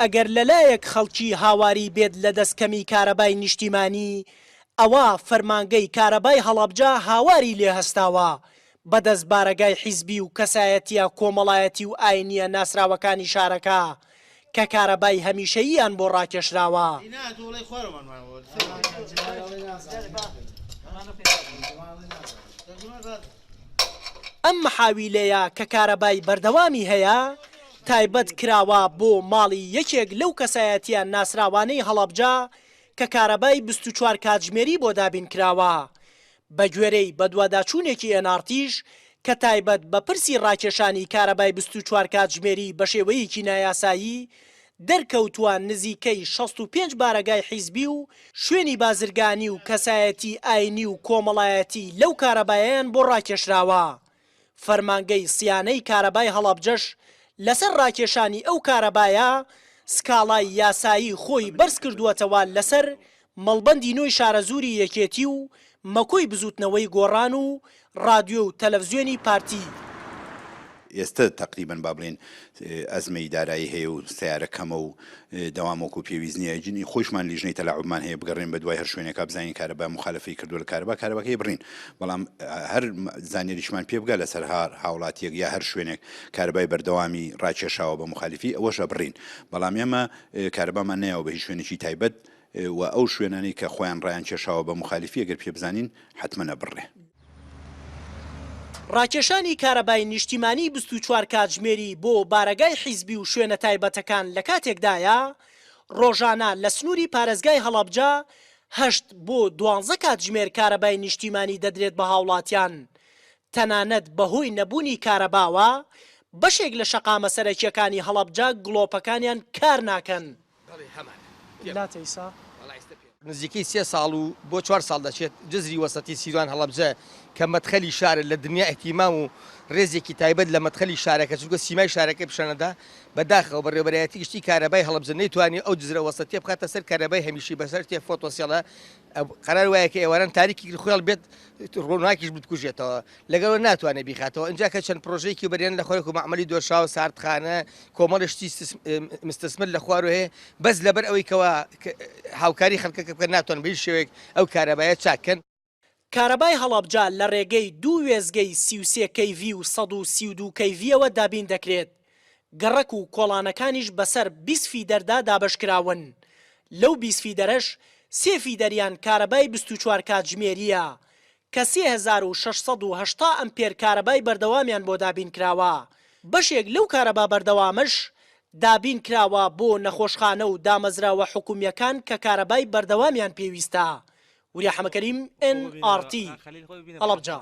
ئەگەر لەلایەک خەڵکی هاواری بێت لە دەستکەمی کارەبای نیشتیمانی ئەوە فەرمانگەی کارەبای هەڵەبجە هاواری لێ هەستاوە بەدەست بارەگای حیزبی و کەسایەتیە کۆمەڵایەتی و ئاینیە ناسراوەکانی شارەکە کە کارەبای هەمیشەییان بۆ ڕاکێشراوە. ئەم محاویلەیە کە کارەبای بەردەوامی هەیە تایبەت کراوە بۆ ماڵی یەکێک لەو کەسایەتیان ناسراوانەی هەڵەبجە کە کارەبای 24 کاتژمێری بۆ دابین کراوە بە گوێرەی بەدواداچوونێکی ئێنارتیش کە تایبەت بە پرسی ڕاکێشانی کارەبای 24 کاتژمێری بە شێوەیەکی نایاسایی دەرکەوتووە نزیکەی 65 بارەگای حیزبی و شوێنی بازرگانی و کەسایەتی ئاینی و کۆمەڵایەتی لەو کارەباییان بۆ ڕاکێشراوە. فەرمانگەی سیانەی کارەبای هەڵەبجەش لەسەر ڕاکێشانی ئەو کارەبایە سکاڵای یاسایی خۆی بەرز کردووەتەوە لەسەر مەڵبەندی نوۆی شارەزووری یەکێتی و مەکۆی بزوتنەوەی گۆڕان و ڕادیۆ و تەلەڤیزیۆنی پارتی. ئێستا تقریبن با بڵێن ئەزمەی دارایی هەیە و سیارە کەمە و دەوامۆکو پێویست نییە جنی خۆشمان لیژنەی تەلاعوبمان هەیە بگەڕێن بە دوای هەر شوێنێکا بزانین کارەبا مخالفەی کردووە لە کارەباکەی بڕین بەڵام هەر زانیاریشمان پێ بگا لەسەر هاوڵاتیەک یا هەر شوێنێک کارەبای بەردەوامی ڕاکێشاوە بە مخالفی ئەوەشە بڕین بەڵام ئێمە کارەبامان نایەوە بە هیچ شوێنێکی تایبەت و ئەو شوێنانی کە خۆیان ڕایان کێشاوە بە مخالفی ئەگەر پێ بزانین حتممە نەبڕێ. ڕاکێشانی کارەبای نیشتیمانی 24 کاتژمێری بۆ بارەگای حیزبی و شوێنە تایبەتەکان لە کاتێکدایە ڕۆژانە لە سنووری پارێزگای هەڵەبجە 8 بۆ 12 کاتژمێر کارەبای نیشتیمانی دەدرێت بە هاوڵاتیان تەنانەت بەهۆی نەبوونی کارەباوە بەشێک لە شەقامە سەرەکیەکانی هەڵەبجە گڵۆپەکانیان کار ناکەن. نزیکەی 3 ساڵ و بۆ 4 ساڵ دەچێت جزری وەسەتی سیروان هەڵەبجە کە مەدخەلی شارە لە دنیا احتیمام و ڕێزێکی تایبەت لە مەدخەلی شارەکە چونکە سیمای شارەکەی پیشانەدا بەداخەوە بەڕێوەبەرایەتی گشتی کارەبای هەڵەبجە نەیتوانێت ئەو جزرە وەسەتیە بخاتە سەر کارەبای هەمیشەی بەسەر تێ فۆتۆسیێڵە قەرار وایە کە ئێواران تاریکی خۆیاڵ بێت ڕۆناکیش بکوژێتەوە لەگەڵ ناتوانێت بیخاتەوە اینجا کە چەند پرۆژەیەکی بەریان لە خۆی و معمەلی دۆشاو ساردخانە کۆمەڵشتی مستەسمر لە خوار هەیە بەس لەبەر ئەوەی کەەوە هاوکاری خەڵکەکە بکە ناتوان بە هیچ شێوەیەک ئەو کارەبایە چاکەن. کارەبای هەڵەبجە لە ڕێگەی 2 وێزگەی 33 کەیڤ و 132 کەیڤەوە دابین دەکرێت گەڕەک و کۆڵانەکانیش بەسەر 20 فیدەردا دابشکراون لەو 20 فیدەرەش 3 فیدەریان کارەبای 24 کاتژمێریە کە 3680 ئەمپێر کارەبای بەردەوامیان بۆ دابین کراوە بەشێک لەو کارەبا بەردەوامش دابین کراوە بۆ نەخۆشخانە و دامەزراوە حکومیەکان کە کارەبای بەردەوامیان پێویستە. وریا حەمەکەریم NRT هەڵەبجە.